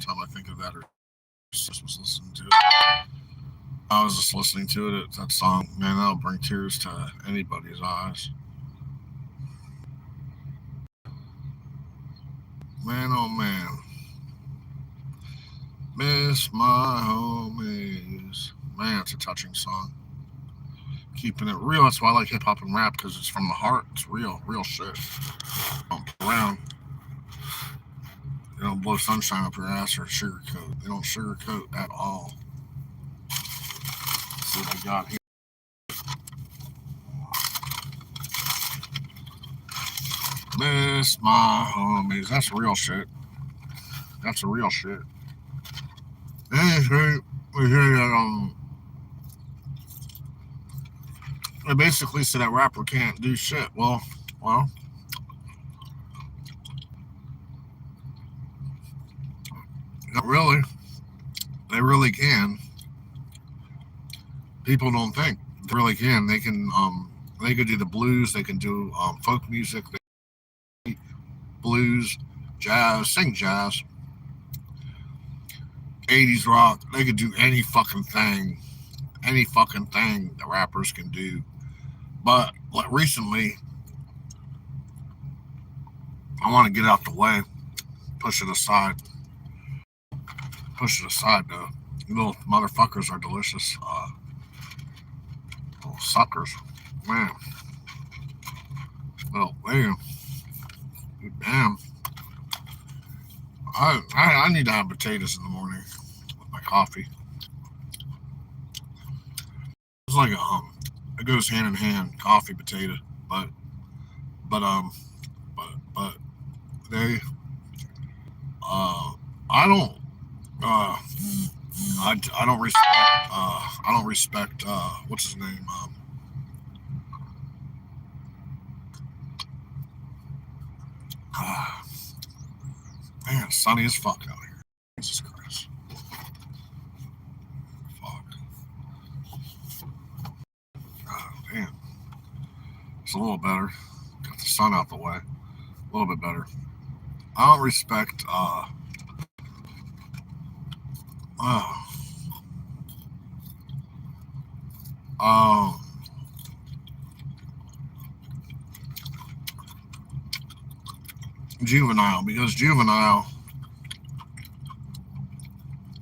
time I think of that or just was listening to it. I was just listening to it. That song, man, that'll bring tears to anybody's eyes. Man, oh man, miss my homies. Man, it's a touching song. Keeping it real. That's why I like hip hop and rap because it's from the heart. It's real, real shit. Don't play around. They don't blow sunshine up your ass or sugarcoat. They don't sugarcoat at all. Let's see what I got here. Miss my homies. That's real shit. That's a real shit. We hear that they basically said that rapper can't do shit. Well, not really. They really can. People don't think they really can. They could do the blues. They can do folk music, blues, jazz, sing jazz, 80s rock. They could do any fucking thing. Any fucking thing the rappers can do. But like recently, I want to get out the way, push it aside. Push it aside, though. You little motherfuckers are delicious. Little suckers. Man. Well, damn. Damn. I need to have potatoes in the morning with my coffee. It's like it goes hand in hand, coffee, potato. But but they, I don't, uh, I don't respect, what's his name, uh, man, it's sunny as fuck out here. Jesus Christ. Fuck. Damn. It's a little better. Got the sun out the way. A little bit better. I don't respect, uh, uh, Juvenile, because Juvenile,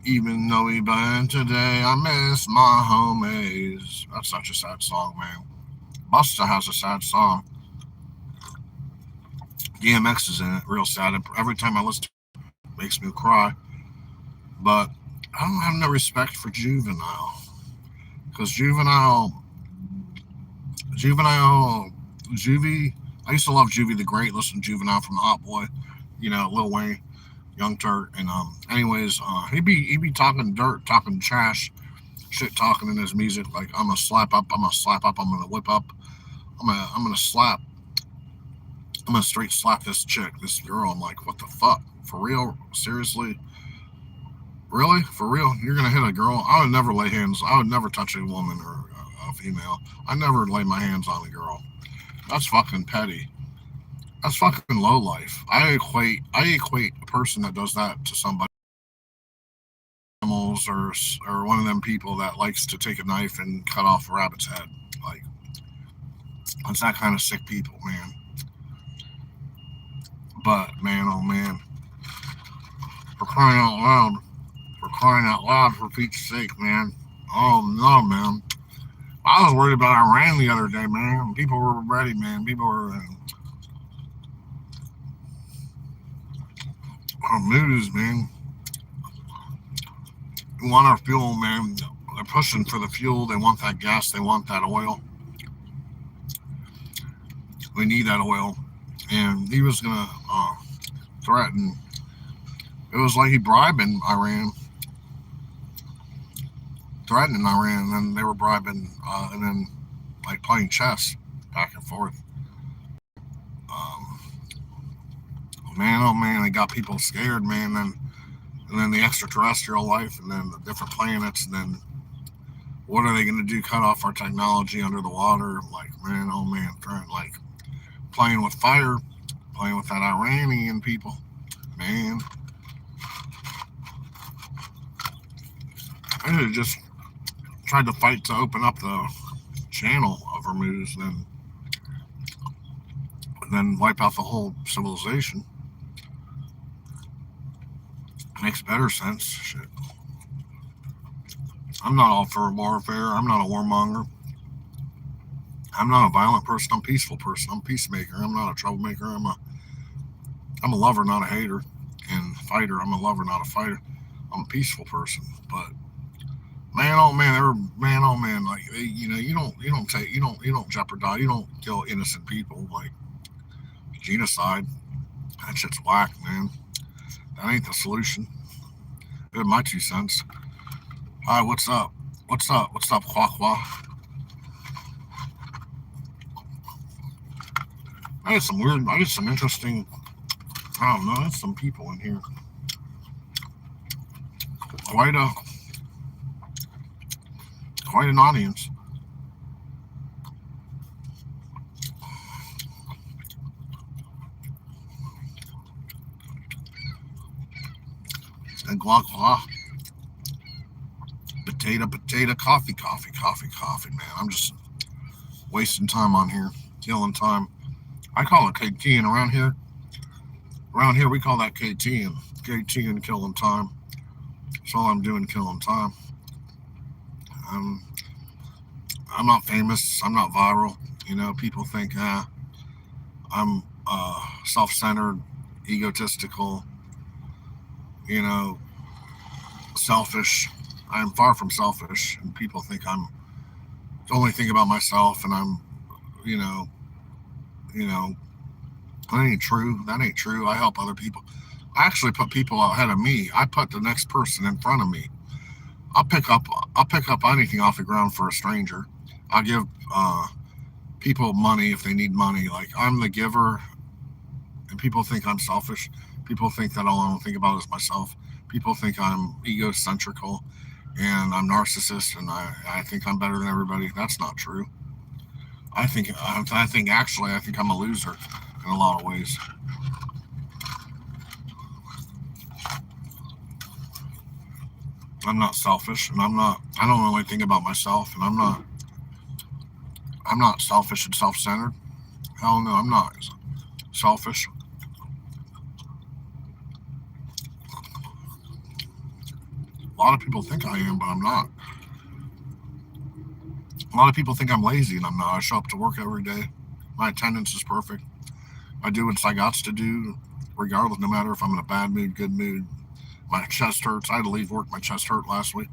even though he banned today, I miss my homies. That's such a sad song, man. Busta has a sad song. DMX is in it, real sad. Every time I listen to it, it makes me cry. But I don't have no respect for Juvenile. Because Juvie, I used to love Juvie the Great, listen to Juvenile from the Hot Boy, Lil Wayne, Young Turk, and anyways, he be talking dirt, talking trash, shit talking in his music like I'm gonna slap up, I'm gonna whip up, I'm gonna slap, I'm gonna straight slap this chick, this girl. I'm like, what the fuck? For real? Seriously? Really? For real? You're gonna hit a girl? I would never lay hands. I would never touch a woman or a female. I never lay my hands on a girl. That's fucking petty. That's fucking low life. I equate a person that does that to somebody animals or one of them people that likes to take a knife and cut off a rabbit's head. Like it's that kind of sick people, man. But man, oh man, for crying out loud, for Pete's sake, man. Oh no, man. I was worried about Iran the other day, man. People were ready, man. People were on news, man. We want our fuel, man. They're pushing for the fuel. They want that gas. They want that oil. We need that oil. And he was gonna threaten. It was like he bribing Iran, threatening Iran, and then they were bribing, and then like playing chess back and forth. Um, Man, oh man, they got people scared, man. And then the extraterrestrial life, and then the different planets, and then what are they going to do? Cut off our technology under the water? Like, man, oh man, like playing with fire, playing with that Iranian people, man. I should have just tried to fight to open up the channel of Hormuz, then wipe out the whole civilization. Makes better sense. Shit. I'm not all for warfare. I'm not a warmonger. I'm not a violent person. I'm a peaceful person. I'm a peacemaker. I'm not a troublemaker. I'm a lover, not a hater. And fighter. I'm a lover, not a fighter. I'm a peaceful person. But man, oh man, man, oh man, like you don't jeopardize. You don't kill innocent people like genocide. That shit's whack, man. That ain't the solution. Good, my 2 cents. Hi, what's up? What's up? What's up, Qua Qua? I get some interesting, I don't know, there's some people in here. Quite a, quite an audience. And guac guac, potato, coffee, man. I'm just wasting time on here, killing time. I call it KT, and around here we call that KT and killing time. That's all I'm doing, killing time. Um, I'm not famous. I'm not viral. People think I'm self-centered, egotistical, you know, selfish. I am far from selfish, and people think I'm only think about myself, and I'm, you know, you know, that ain't true. That ain't true. I help other people. I actually put people ahead of me. I put the next person in front of me. I'll pick up I'll pick up anything off the ground for a stranger. I'll give people money if they need money. Like I'm the giver, and people think I'm selfish. People think that all I don't think about is myself. People think I'm egocentrical and I'm narcissist, and I think I'm better than everybody. That's not true. I think I'm a loser in a lot of ways. I'm not selfish, and I don't only think about myself, and I'm not selfish and self-centered. Hell no, I'm not selfish. A lot of people think I am, but I'm not. A lot of people think I'm lazy, and I'm not. I show up to work every day. My attendance is perfect. I do what I got to do, regardless, no matter if I'm in a bad mood, good mood. My chest hurts. I had to leave work. My chest hurt last week.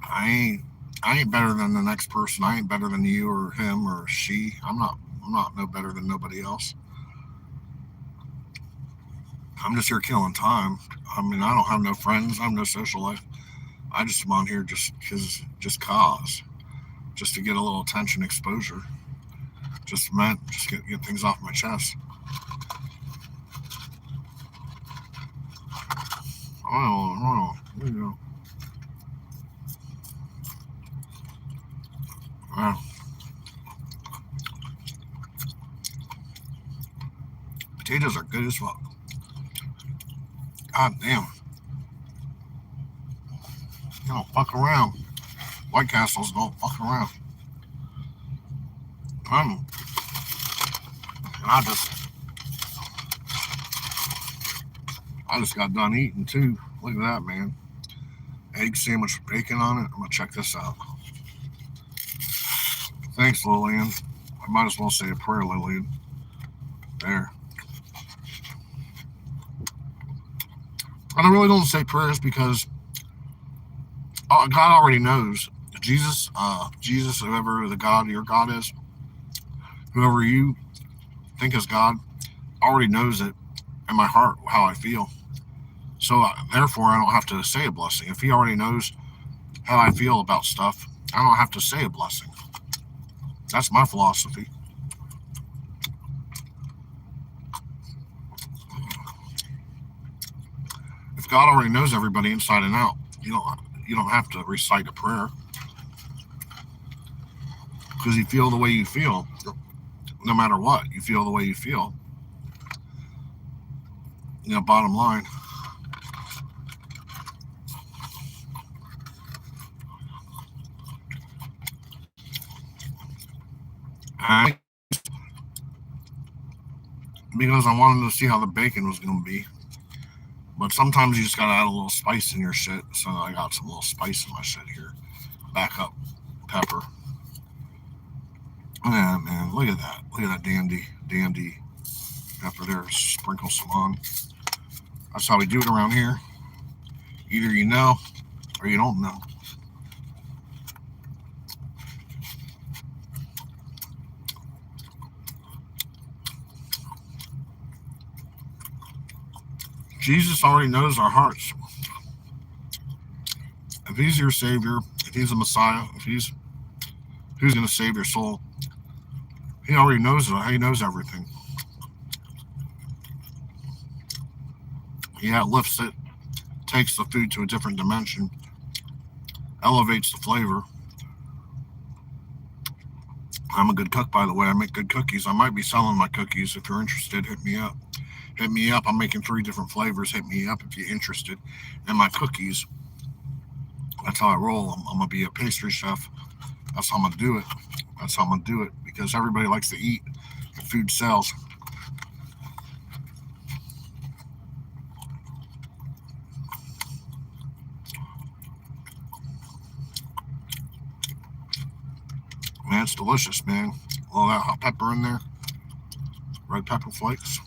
I ain't. I ain't better than the next person. I ain't better than you or him or she. I'm not no better than nobody else. I'm just here killing time. I mean, I don't have no friends. I have no social life. I just am on here just cause, just to get a little attention, exposure. Just get things off my chest. You know. Wow. Potatoes are good as fuck. God damn, you don't fuck around. White Castles don't fuck around. I'm, I just, I just got done eating too. Look at that, man. Egg sandwich with bacon on it. I'm gonna check this out. Thanks, Lillian. I might as well say a prayer, Lillian. There. And I really don't say prayers because God already knows. Jesus, whoever the God your God is, whoever you think is God, already knows it in my heart how I feel. So therefore, I don't have to say a blessing. If He already knows how I feel about stuff, I don't have to say a blessing. That's my philosophy. If God already knows everybody inside and out, you don't have to recite a prayer because you feel the way you feel. No matter what, you feel the way you feel. Bottom line. I, because I wanted to see how the bacon was going to be. But sometimes you just got to add a little spice in your shit. So I got some little spice in my shit here. Back up pepper. Yeah, man, look at that. Look at that dandy pepper there. Sprinkle some on. That's how we do it around here. Either you know or you don't know. Jesus already knows our hearts. If he's your savior, if he's a Messiah, if he's who's going to save your soul, he already knows it. He knows everything. He lifts it, takes the food to a different dimension, elevates the flavor. I'm a good cook, by the way. I make good cookies. I might be selling my cookies. If you're interested, hit me up. Hit me up. I'm making 3 different flavors. Hit me up if you're interested in my cookies. That's how I roll. I'm going to be a pastry chef. That's how I'm going to do it. That's how I'm going to do it because everybody likes to eat and food sells. Man, it's delicious, man. All that hot pepper in there. Red pepper flakes.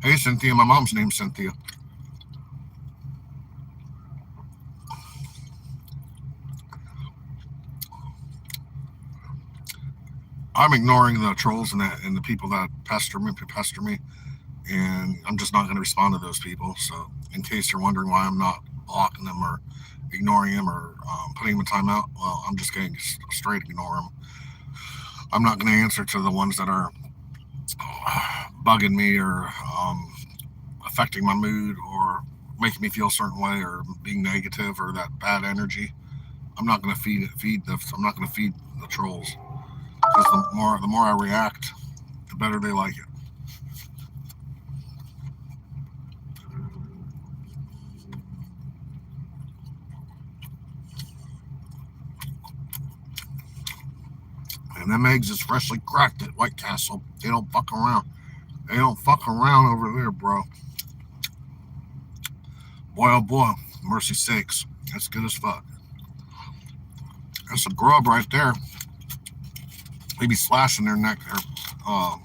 Hey, Cynthia. My mom's name's Cynthia. I'm ignoring the trolls and the people that pester me, and I'm just not going to respond to those people. So, in case you're wondering why I'm not blocking them or ignoring them or putting them in timeout, well, I'm just going to straight ignore them. I'm not going to answer to the ones that are bugging me or affecting my mood or making me feel a certain way or being negative or that bad energy. I'm not going to I'm not going to feed the trolls because the more I react, the better they like it. And them eggs is freshly cracked at White Castle. They don't fuck around. They don't fuck around over there, bro. Boy, oh boy, mercy sakes, that's good as fuck. That's a grub right there. They be slashing their neck there. Um,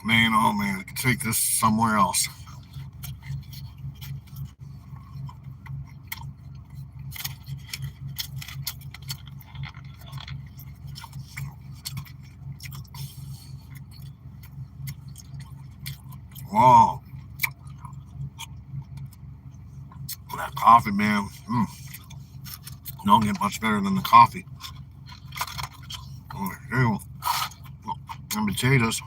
Man, oh man, I could take this somewhere else. Whoa, that coffee, man. Don't get much better than the coffee. Ew. And potatoes.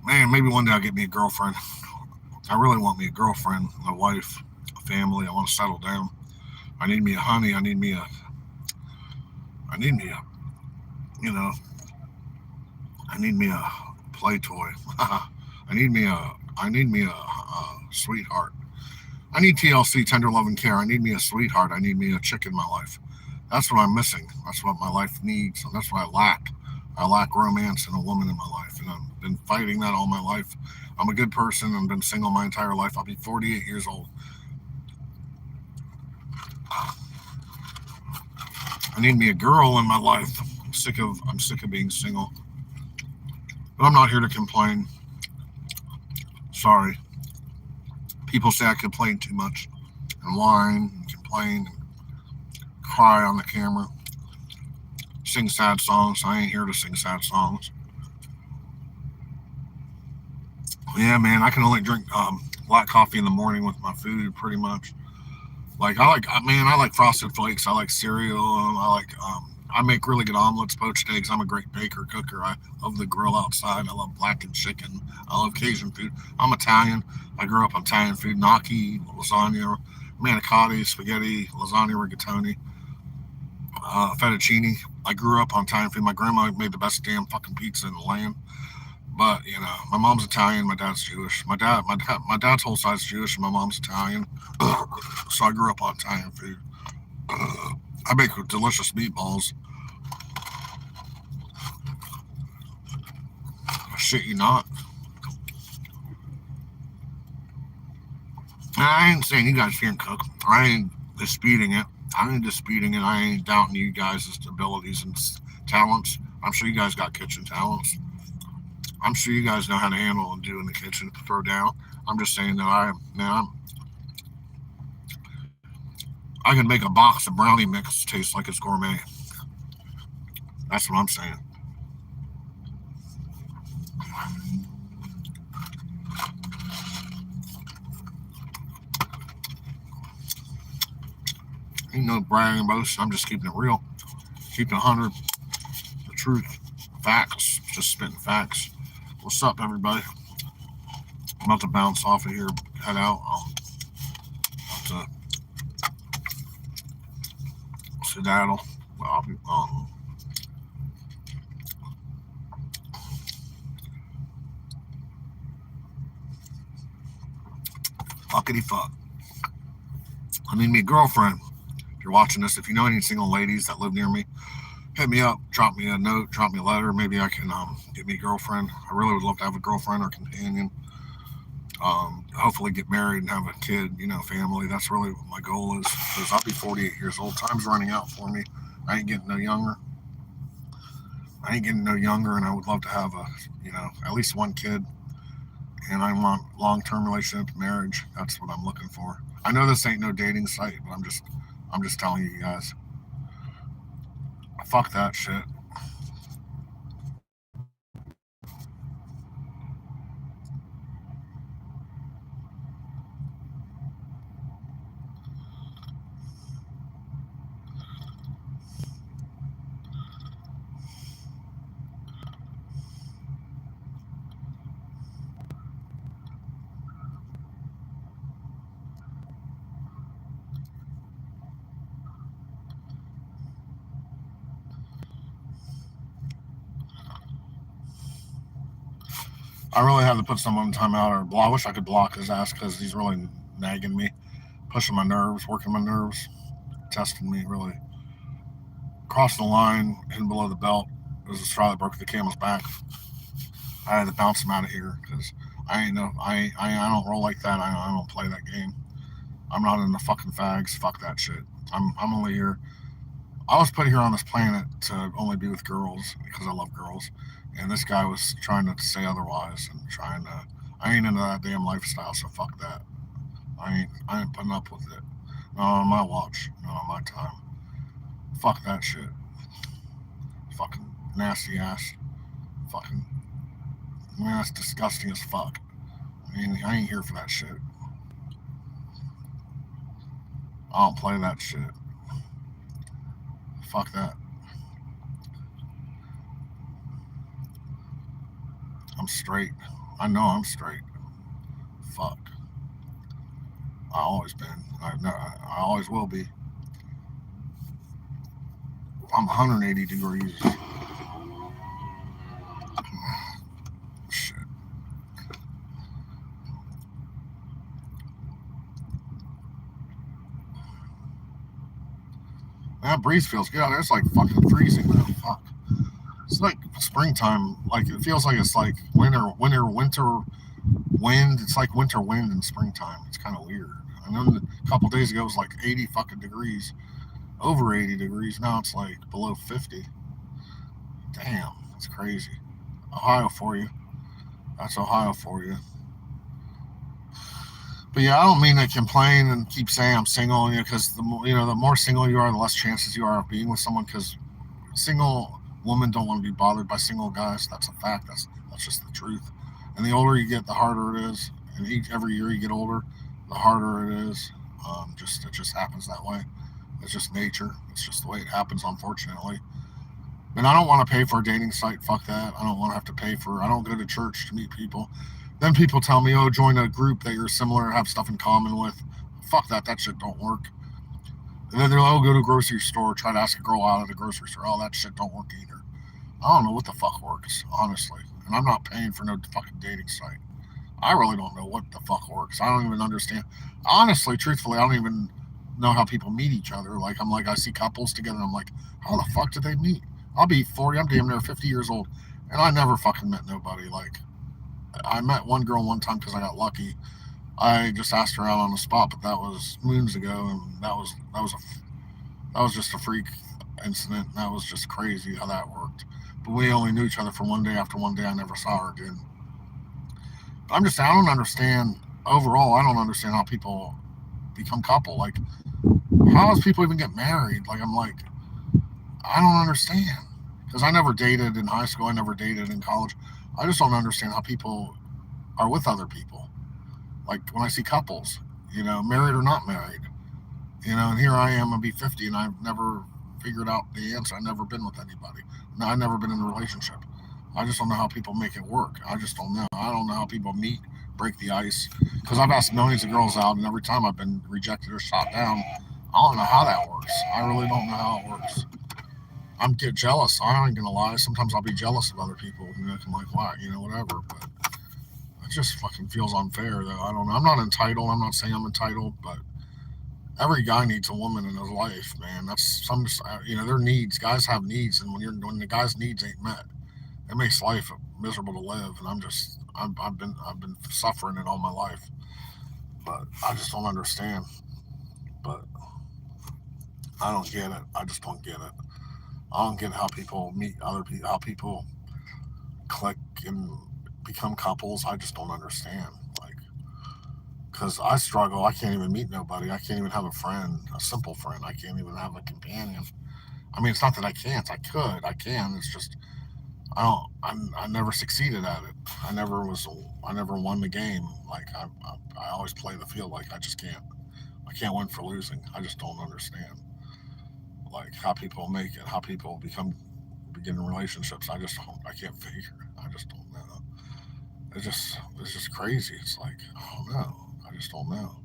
Man, maybe one day I'll get me a girlfriend. I really want me a girlfriend, a wife, a family. I want to settle down. I need me a honey. I need me a, you know, I need me a play toy. I need me a sweetheart. I need TLC, tender love and care. I need me a sweetheart. I need me a chick in my life. That's what I'm missing. That's what my life needs, and that's what I lack. I lack romance and a woman in my life, and I've been fighting that all my life. I'm a good person. I've been single my entire life. I'll be 48 years old. I need me a girl in my life. I'm sick of being single. But I'm not here to complain. Sorry. People say I complain too much and whine and complain and cry on the camera. Sing sad songs. I ain't here to sing sad songs. Yeah, man, I can only drink black coffee in the morning with my food, pretty much. I like frosted flakes. I like cereal. I make really good omelets, poached eggs. I'm a great baker, cooker. I love the grill outside. I love blackened chicken. I love Cajun food. I'm Italian. I grew up on Italian food: gnocchi, lasagna, manicotti, spaghetti, lasagna, rigatoni. fettuccine. I grew up on Italian food. My grandma made the best damn fucking pizza in the land. But my mom's Italian, my dad's Jewish. My dad's whole side's Jewish, and my mom's Italian. So I grew up on Italian food. I make delicious meatballs. Shit, you not. I ain't saying you guys can't cook. I ain't disputing it. I ain't disputing it. I ain't doubting you guys' abilities and talents. I'm sure you guys got kitchen talents. I'm sure you guys know how to handle and do in the kitchen, throw down. I'm just saying that I can make a box of brownie mix taste like it's gourmet. That's what I'm saying. Ain't no bragging boast. I'm just keeping it real, keeping 100, the truth, facts, just spitting facts. What's up, everybody? I'm about to bounce off of here, head out. To skedaddle. I'll be fuckity fuck. I need me a girlfriend. If you're watching this, if you know any single ladies that live near me, hit me up, drop me a note, drop me a letter. Maybe I can get me a girlfriend. I really would love to have a girlfriend or companion. Hopefully get married and have a kid, family. That's really what my goal is. Because I'll be 48 years old. Time's running out for me. I ain't getting no younger. I ain't getting no younger, and I would love to have at least one kid. And I want long-term relationship, marriage. That's what I'm looking for. I know this ain't no dating site, but I'm just telling you guys. Fuck that shit. I really have to put someone in timeout or block. I wish I could block his ass because he's really nagging me, pushing my nerves, working my nerves, testing me really. Crossed the line, hitting below the belt. It was a straw that broke the camel's back. I had to bounce him out of here because I ain't no, I don't roll like that. I don't play that game. I'm not in the fucking fags. Fuck that shit. I'm only here. I was put here on this planet to only be with girls because I love girls, and this guy was trying to say otherwise and trying to. I ain't into that damn lifestyle, so fuck that. I ain't putting up with it. Not on my watch. Not on my time. Fuck that shit. Fucking nasty ass. Fucking man, that's disgusting as fuck. I ain't here for that shit. I don't play that shit. Fuck that. I'm straight. I know I'm straight. Fuck. I always been. I always will be. I'm 180 degrees. Shit. That breeze feels good. It's like fucking freezing though. Fuck. It's like springtime. Like it feels like it's like winter wind. It's like winter wind in springtime. It's kind of weird. I know a couple days ago it was like 80 fucking degrees, over 80 degrees. Now it's like below 50. Damn, that's crazy. Ohio for you. That's Ohio for you. But yeah, I don't mean to complain and keep saying I'm single, because the more single you are, the less chances you are of being with someone. Because single women don't want to be bothered by single guys. That's a fact. That's just the truth. And the older you get, the harder it is. And every year you get older, the harder it is. It just happens that way. It's just nature. It's just the way it happens, unfortunately. And I don't want to pay for a dating site. Fuck that. I don't want to have to pay for. I don't go to church to meet people. Then people tell me, "Oh, join a group that you're similar, have stuff in common with." Fuck that. That shit don't work. And then they're like, oh, go to a grocery store, try to ask a girl out at the grocery store. Oh, that shit don't work either. I don't know what the fuck works, honestly. And I'm not paying for no fucking dating site. I really don't know what the fuck works. I don't even understand. Honestly, truthfully, I don't even know how people meet each other. Like, I'm like, I see couples together, and I'm like, how the fuck did they meet? I'll be 40, I'm damn near 50 years old, and I never fucking met nobody. Like, I met one girl one time because I got lucky. I just asked her out on the spot, but that was moons ago, and that was just a freak incident. And that was just crazy how that worked. But we only knew each other for one day. After one day, I never saw her again. I don't understand overall. I don't understand how people become couple. Like, how does people even get married? Like, I'm like, I don't understand because I never dated in high school. I never dated in college. I just don't understand how people are with other people. Like when I see couples, married or not married, and here I am, I'll be 50, and I've never figured out the answer. I've never been with anybody. No, I've never been in a relationship. I just don't know how people make it work. I just don't know. I don't know how people meet, break the ice. Because I've asked millions of girls out, and every time I've been rejected or shot down. I don't know how that works. I really don't know how it works. I'm get jealous. I ain't gonna lie. Sometimes I'll be jealous of other people. I'm like, why? Whatever. But it just fucking feels unfair. Though I don't know. I'm not entitled. I'm not saying I'm entitled, but every guy needs a woman in his life, man. That's some, their needs. Guys have needs, and when the guy's needs ain't met, it makes life miserable to live. And I've been suffering it all my life, but I just don't understand. But I don't get it. I just don't get it. I don't get how people meet other people, how people click and become couples. I just don't understand. Like, because I struggle. I can't even meet nobody. I can't even have a friend, a simple friend. I can't even have a companion. I mean, it's not that I can't. I could. I can. It's just I don't. I never succeeded at it. I never was. I never won the game. Like I always play the field. Like I just can't. I can't win for losing. I just don't understand. Like how people make it. How people begin relationships. I just don't. I can't figure. I just don't know. It's just crazy. It's like I don't know. I just don't know.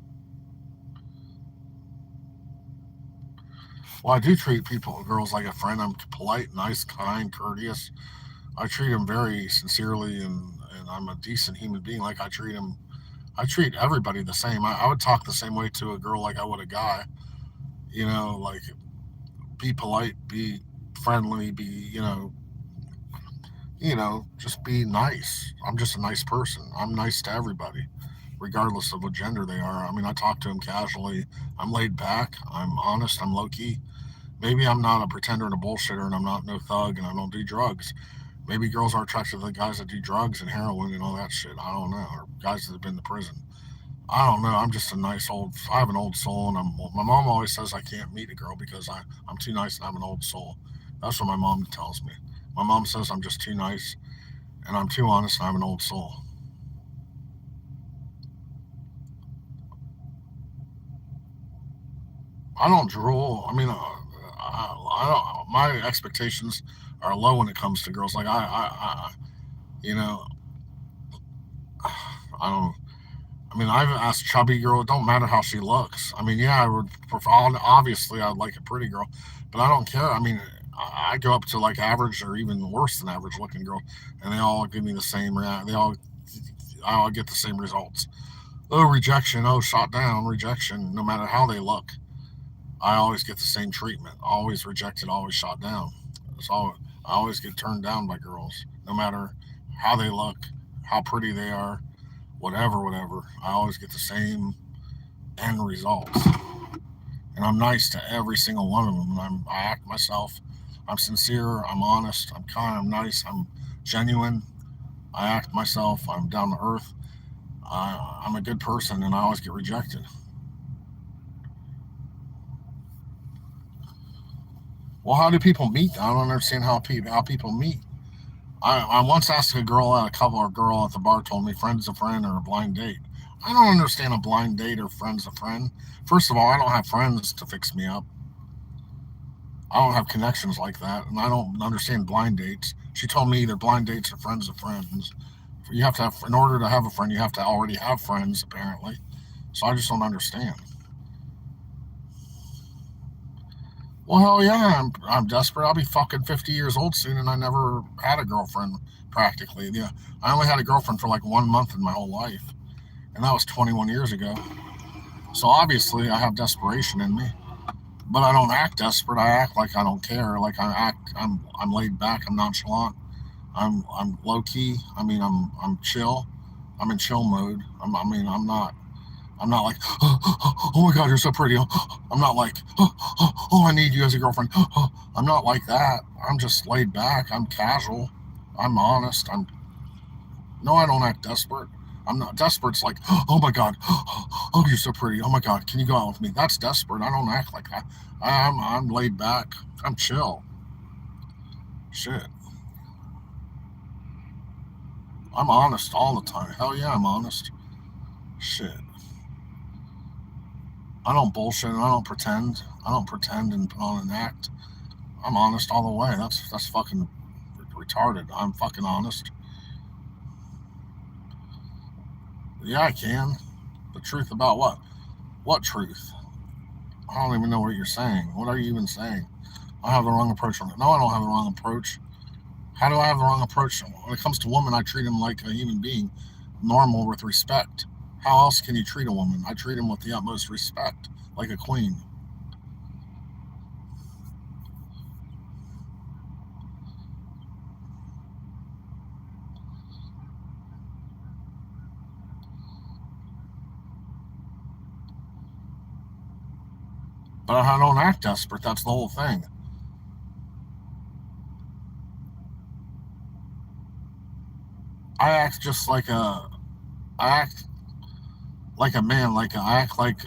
Well, I do treat people, girls, like a friend. I'm polite, nice, kind, courteous. I treat them very sincerely, and I'm a decent human being. Like I treat everybody the same. I would talk the same way to a girl like I would a guy. Like be polite, be friendly, be just be nice. I'm just a nice person. I'm nice to everybody, regardless of what gender they are. I mean, I talk to them casually. I'm laid back. I'm honest. I'm low key. Maybe I'm not a pretender and a bullshitter, and I'm not no thug, and I don't do drugs. Maybe girls are attracted to the guys that do drugs and heroin and all that shit. I don't know. Or guys that have been to prison. I don't know. I'm just a nice old. I have an old soul, and my mom always says I can't meet a girl because I'm too nice and I have an old soul. That's what my mom tells me. My mom says I'm just too nice and I'm too honest and I have an old soul. I don't drool. I mean, I don't. My expectations are low when it comes to girls. Like you know, I don't. I mean, I've asked chubby girl. It don't matter how she looks. I mean, yeah, I would prefer. Obviously, I'd like a pretty girl, but I don't care. I mean, I go up to like average or even worse than average looking girl, and they all give me the same react. I all get the same results. Oh, rejection. Oh, shot down. Rejection. No matter how they look, I always get the same treatment. Always rejected. Always shot down. So I always get turned down by girls, no matter how they look, how pretty they are, whatever. I always get the same end results. And I'm nice to every single one of them. I act myself. I'm sincere. I'm honest. I'm kind. I'm nice. I'm genuine. I act myself. I'm down to earth. I'm a good person, and I always get rejected. Well, how do people meet? I don't understand how people meet. I once asked a girl out, a couple or girl at the bar told me friend's a friend or a blind date. I don't understand a blind date or friend's a friend. First of all, I don't have friends to fix me up. I don't have connections like that, and I don't understand blind dates. She told me either blind dates or friends of friends. You have to have, in order to have a friend, you have to already have friends, apparently. So I just don't understand. Well, hell yeah, I'm desperate. I'll be fucking 50 years old soon, and I never had a girlfriend practically. Yeah, I only had a girlfriend for like 1 month in my whole life, and that was 21 years ago. So obviously, I have desperation in me, but I don't act desperate. I act like I don't care. Like I'm laid back. I'm nonchalant. I'm low key. I mean, I'm chill. I'm in chill mode. I mean, I'm not like, oh my God, you're so pretty. I'm not like, oh, I need you as a girlfriend. I'm not like that. I'm just laid back. I'm casual. I'm honest. No, I don't act desperate. I'm not desperate. It's like, oh my God, oh, you're so pretty. Oh my God, can you go out with me? That's desperate. I don't act like that. I'm laid back. I'm chill. Shit. I'm honest all the time. Hell yeah, I'm honest. Shit. I don't bullshit and I don't pretend. I don't pretend and put on an act. I'm honest all the way. That's fucking retarded. I'm fucking honest. Yeah, I can. The truth about what? What truth? I don't even know what you're saying. What are you even saying? I have the wrong approach on it. No, I don't have the wrong approach. How do I have the wrong approach? When it comes to women, I treat them like a human being, normal with respect. How else can you treat a woman? I treat them with the utmost respect, like a queen. But I don't act desperate. That's the whole thing. I act just like a. I act like a man. I act like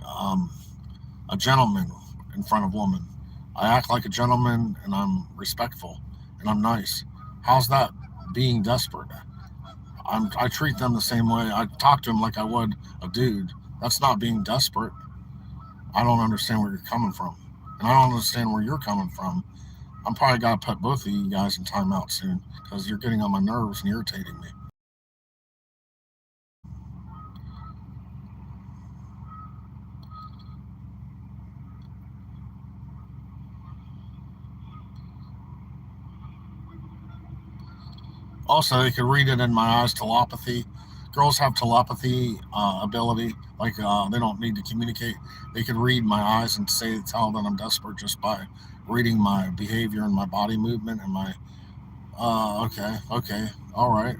a gentleman in front of women. I act like a gentleman and I'm respectful and I'm nice. How's that being desperate? I treat them the same way. I talk to them like I would a dude. That's not being desperate. I don't understand where you're coming from. And I don't understand where you're coming from. I'm probably got to put both of you guys in timeout soon because you're getting on my nerves and irritating me. Also, they could read it in my eyes telepathy. Girls have telepathy ability. Like they don't need to communicate. They could read my eyes and tell that I'm desperate just by reading my behavior and my body movement and my. Okay, okay, all right.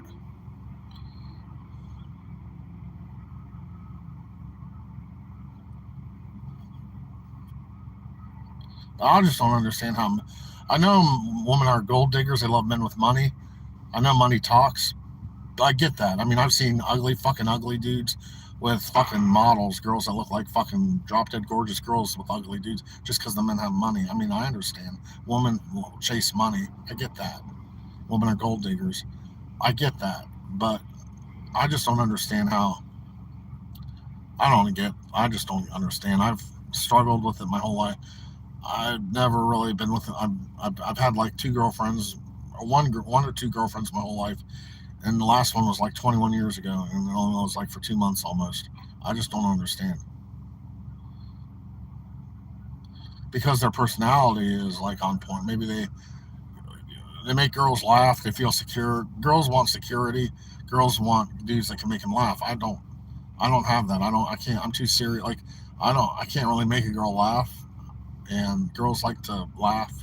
I just don't understand how. I know women are gold diggers. They love men with money. I know money talks. I get that. I mean, I've seen fucking ugly dudes with fucking models, girls that look like fucking drop dead gorgeous girls with ugly dudes just because the men have money. I mean, I understand. Women will chase money. I get that. Women are gold diggers. I get that. But I just don't understand how. I don't get. I just don't understand. I've struggled with it my whole life. I've never really been with. I've had like two girlfriends, or one or two girlfriends my whole life, and the last one was like 21 years ago, and it only was like for 2 months almost. I just don't understand because their personality is like on point. Maybe they make girls laugh. They feel secure. Girls want security. Girls want dudes that can make them laugh. I don't. I don't have that. I don't. I can't. I'm too serious. Like I don't. I can't really make a girl laugh, and girls like to laugh.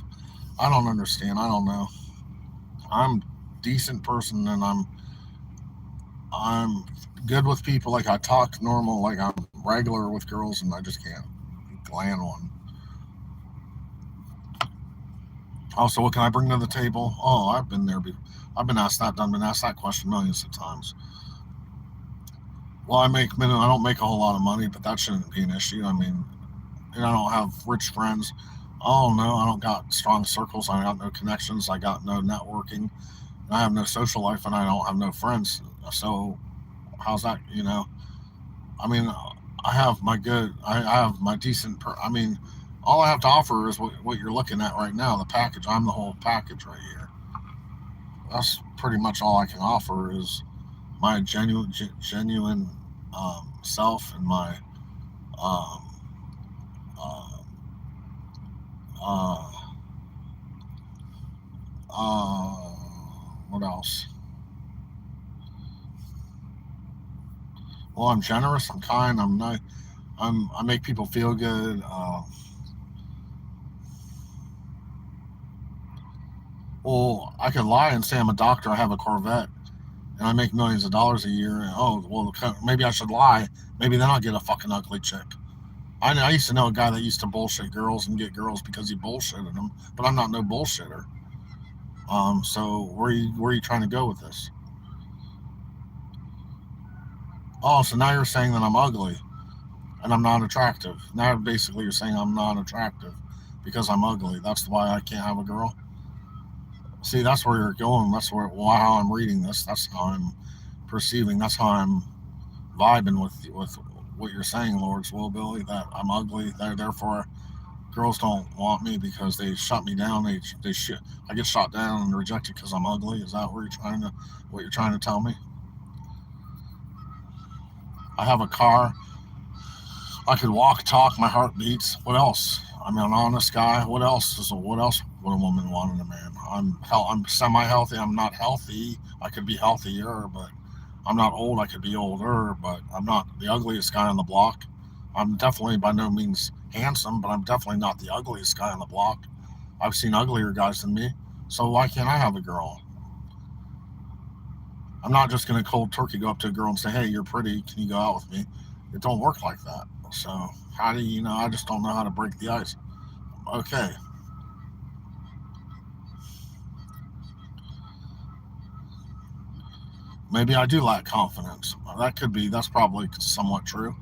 I don't understand. I don't know. I'm a decent person, and I'm good with people. Like I talk normal. Like I'm regular with girls, and I just can't land one. Also, what can I bring to the table? Oh, I've been there. I've been asked that. I've been asked that question millions of times. Well, I make minimum. I don't make a whole lot of money, but that shouldn't be an issue. I mean, and I don't have rich friends. Oh no, I don't got strong circles. I got no connections. I got no networking. I have no social life, and I don't have no friends. So how's that? I mean, I have my good. I have my decent. I mean, all I have to offer is what you're looking at right now. The package. I'm the whole package right here. That's pretty much all I can offer is my genuine self and my um, uh, Uh, uh, what else? Well, I'm generous. I'm kind. I'm nice. I make people feel good. Well, I could lie and say I'm a doctor. I have a Corvette, and I make millions of dollars a year. And, oh, well, maybe I should lie. Maybe then I'll get a fucking ugly chick. I used to know a guy that used to bullshit girls and get girls because he bullshitted them, but I'm not no bullshitter. So where are you trying to go with this? Oh, so now you're saying that I'm ugly and I'm not attractive. Now basically you're saying I'm not attractive because I'm ugly. That's why I can't have a girl. See, that's where you're going. That's where how I'm reading this. That's how I'm perceiving. That's how I'm vibing with what you're saying, Lord's will, Billy. That I'm ugly. Therefore, girls don't want me because they shut me down. They shit. I get shot down and rejected because I'm ugly. Is that what you're trying to tell me? I have a car. I could walk, talk. My heart beats. What else? I'm an honest guy. What else would a woman want in a man? I'm semi healthy. I'm not healthy. I could be healthier, but I'm not old. I could be older, but I'm not the ugliest guy on the block. I'm definitely by no means handsome, but I'm definitely not the ugliest guy on the block. I've seen uglier guys than me. So why can't I have a girl? I'm not just gonna cold turkey go up to a girl and say, "Hey, you're pretty. Can you go out with me?" It don't work like that. So how do you know? I just don't know how to break the ice. Okay, maybe I do lack confidence. That could be. That's probably somewhat true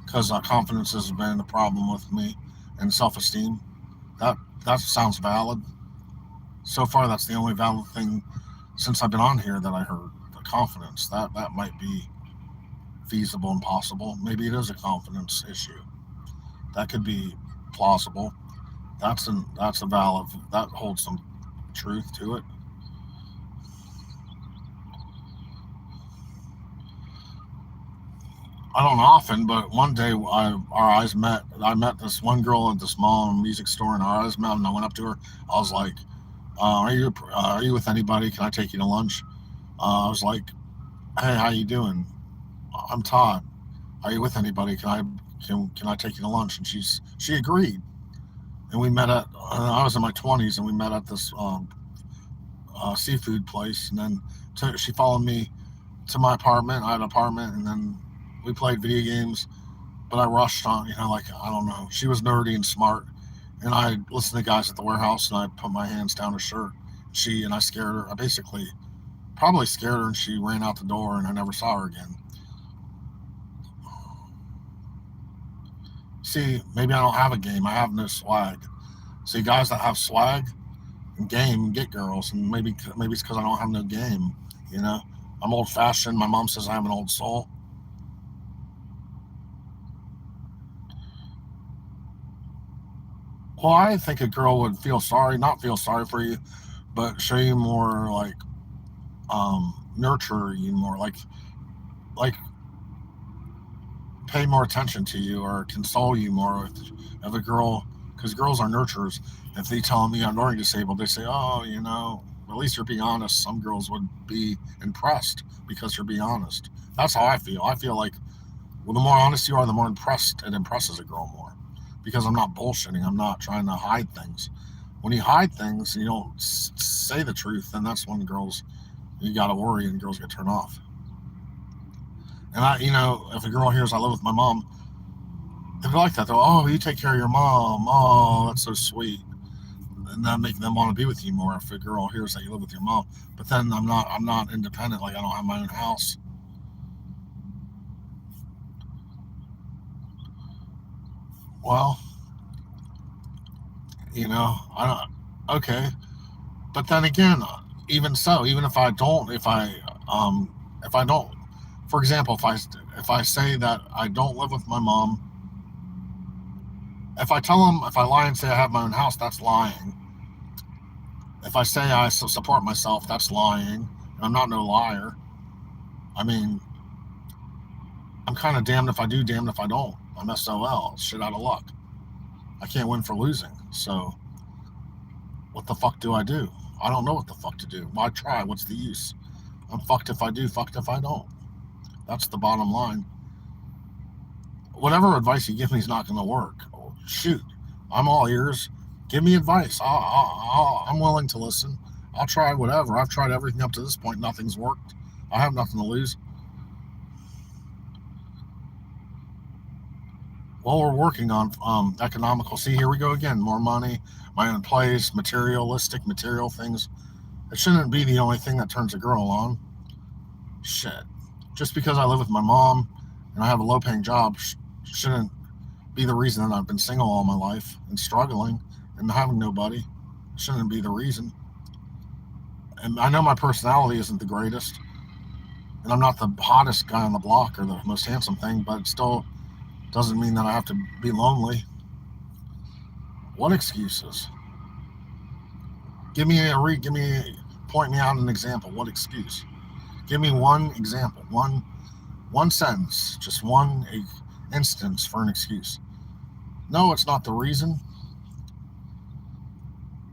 because confidence has been the problem with me and self-esteem. That that sounds valid. So far, that's the only valid thing since I've been on here that I heard. The confidence that might be feasible and possible. Maybe it is a confidence issue. That could be plausible. That's a valid that holds some truth to it. I don't often, but one day our eyes met. I met this one girl at the small music store, and our eyes met. And I went up to her. I was like, are you with anybody? Can I take you to lunch?" I was like, "Hey, how you doing? I'm Todd. Are you with anybody? Can I take you to lunch?" And she agreed. And we met at I was in my 20s, and we met at this seafood place. And then she followed me to my apartment. I had an apartment, and then we played video games. But I rushed on, like I don't know. She was nerdy and smart, and I listened to guys at the warehouse, and I put my hands down her shirt. I scared her. I basically probably scared her, and she ran out the door, and I never saw her again. See, maybe I don't have a game. I have no swag. See, guys that have swag and game get girls, and maybe it's because I don't have no game. You know, I'm old fashioned. My mom says I have an old soul. Well, I think a girl would not feel sorry for you, but show you more like nurture you more, like pay more attention to you or console you more if a girl, because girls are nurturers. If they tell me I'm learning disabled, they say, "Oh, at least you're being honest." Some girls would be impressed because you're being honest. That's how I feel. I feel like, well, the more honest you are, the more impressed it impresses a girl more, because I'm not bullshitting. I'm not trying to hide things. When you hide things and you don't say the truth, then that's when you got to worry and girls get turned off. And if a girl hears I live with my mom, they're like that. They're, "Oh, you take care of your mom. Oh, that's so sweet." And that make them want to be with you more if a girl hears that you live with your mom. But then I'm not independent. Like I don't have my own house. Well, I don't. Okay, but then again, even so, even if I don't, for example, if I say that I don't live with my mom, if I lie and say I have my own house, that's lying. If I say I support myself, that's lying. And I'm not no liar. I mean, I'm kind of damned if I do, damned if I don't. I'm SOL, shit out of luck. I can't win for losing. So What the fuck do I do? I don't know what the fuck to do. Why try? What's the use? I'm fucked if I do, fucked if I don't. That's the bottom line. Whatever advice you give me is not going to work. Shoot, I'm all ears. Give me advice. I'm willing to listen. I'll try whatever. I've tried everything up to this point. Nothing's worked. I have nothing to lose. Well, we're working on economical. See, here we go again. More money, my own place, material things. It shouldn't be the only thing that turns a girl on. Shit. Just because I live with my mom and I have a low paying job shouldn't be the reason that I've been single all my life and struggling and having nobody. Shouldn't be the reason. And I know my personality isn't the greatest, and I'm not the hottest guy on the block or the most handsome thing, but it still doesn't mean that I have to be lonely. What excuses? Give me, point me out an example. What excuse? Give me one example, one sentence, just one instance for an excuse. No, it's not the reason.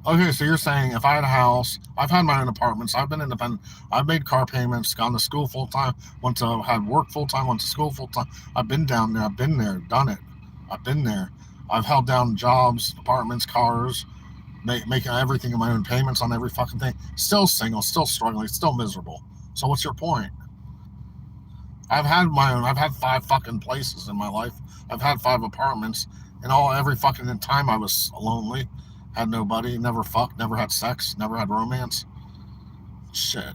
Okay, so you're saying if I had a house, I've had my own apartments, I've been independent, I've made car payments, gone to school full time, went to had work full time, went to school full time. I've been down there, I've been there, done it. I've been there. I've held down jobs, apartments, cars, making everything in my own payments on every fucking thing. Still single, still struggling, still miserable. So what's your point? I've had my own. I've had five fucking places in my life. I've had five apartments, and every fucking time I was lonely, had nobody, never fucked, never had sex, never had romance. Shit.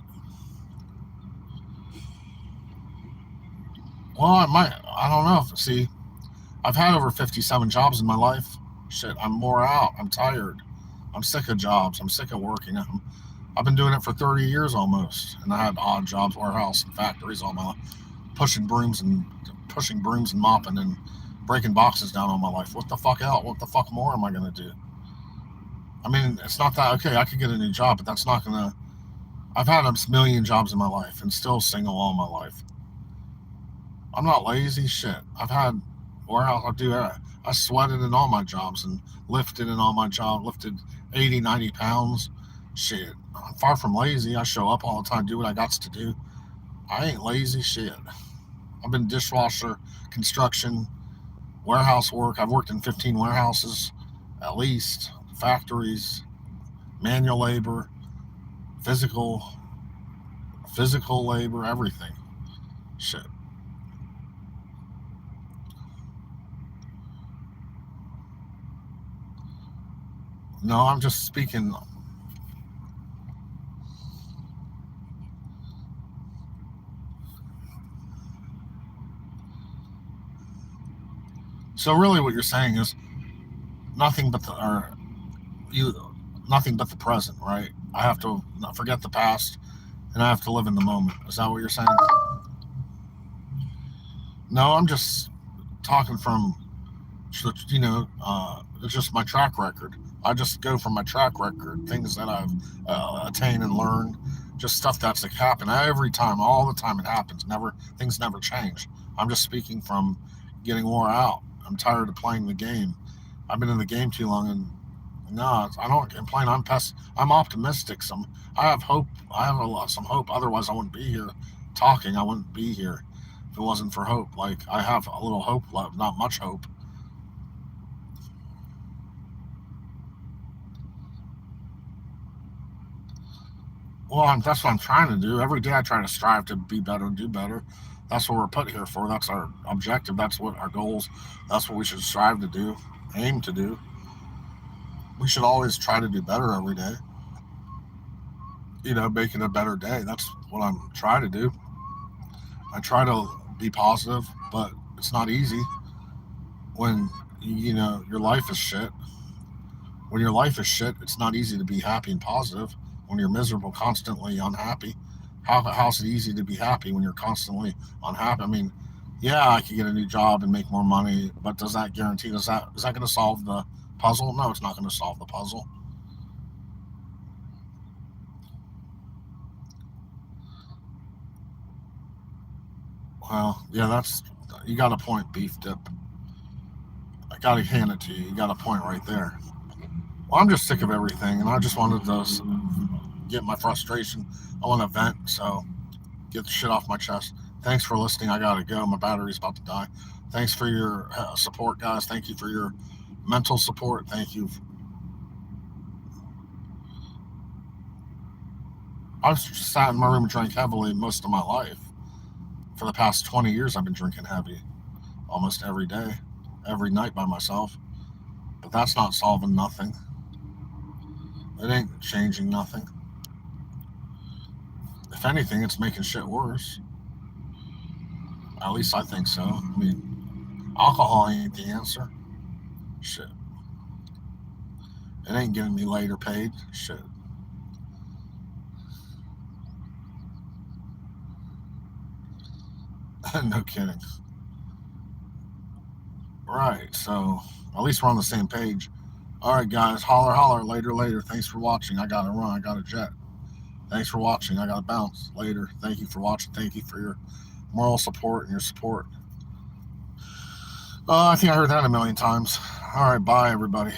Well, I might. I don't know. See, I've had over 57 jobs in my life. Shit, I'm more out. I'm tired. I'm sick of jobs. I'm sick of working. I've been doing it for 30 years almost, and I had odd jobs, warehouse and factories all my life, pushing brooms and mopping and breaking boxes down all my life. What the fuck else? What the fuck more am I gonna do? I mean, it's not that okay. I could get a new job, but that's not gonna. I've had a million jobs in my life and still single all my life. I'm not lazy. Shit. I've had warehouse. I sweated in all my jobs and lifted in all my jobs. Lifted 80, 90 pounds. Shit. I'm far from lazy. I show up all the time, do what I got to do. I ain't lazy. Shit. I've been dishwasher, construction, warehouse work. I've worked in 15 warehouses, at least factories, manual labor, physical, physical labor, everything. Shit. No, I'm just speaking. So really, what you're saying is nothing but the or you nothing but the present, right? I have to not forget the past, and I have to live in the moment. Is that what you're saying? No, I'm just talking from it's just my track record. I just go from my track record, things that I've attained and learned, just stuff that's like happened every time, all the time it happens. Never things never change. I'm just speaking from getting wore out. I'm tired of playing the game. I've been in the game too long, and no, I don't complain. I'm optimistic. I have hope. I have some hope. Otherwise, I wouldn't be here talking. I wouldn't be here if it wasn't for hope. Like I have a little hope left, not much hope. Well, that's what I'm trying to do. Every day I try to strive to be better, do better. That's what we're put here for. That's our objective. That's what our goals. That's what we should strive to do, aim to do. We should always try to do better every day. Make it a better day. That's what I'm trying to do. I try to be positive, but it's not easy when your life is shit. When your life is shit, it's not easy to be happy and positive. When you're miserable, constantly unhappy, how's it easy to be happy when you're constantly unhappy? I mean, yeah, I could get a new job and make more money, but does that guarantee? Is that going to solve the puzzle? No, it's not going to solve the puzzle. Well, yeah, that's you got a point, beef dip. I got to hand it to you. You got a point right there. Well, I'm just sick of everything, and I just wanted to get my frustration. I want to vent, so get the shit off my chest. Thanks for listening. I gotta go. My battery's about to die. Thanks for your support, guys. Thank you for your mental support. Thank you. I've sat in my room and drank heavily most of my life. For the past 20 years, I've been drinking heavy almost every day, every night by myself. But that's not solving nothing. It ain't changing nothing. If anything, it's making shit worse. At least I think so. I mean, alcohol ain't the answer. Shit. It ain't getting me laid or paid. Shit. No kidding. Right. So at least we're on the same page. All right, guys. Holler, holler. Later, later. Thanks for watching. I got to run. I got to jet. Thanks for watching. I got to bounce. Later. Thank you for watching. Thank you for your moral support and your support. I think I heard that a million times. All right. Bye, everybody.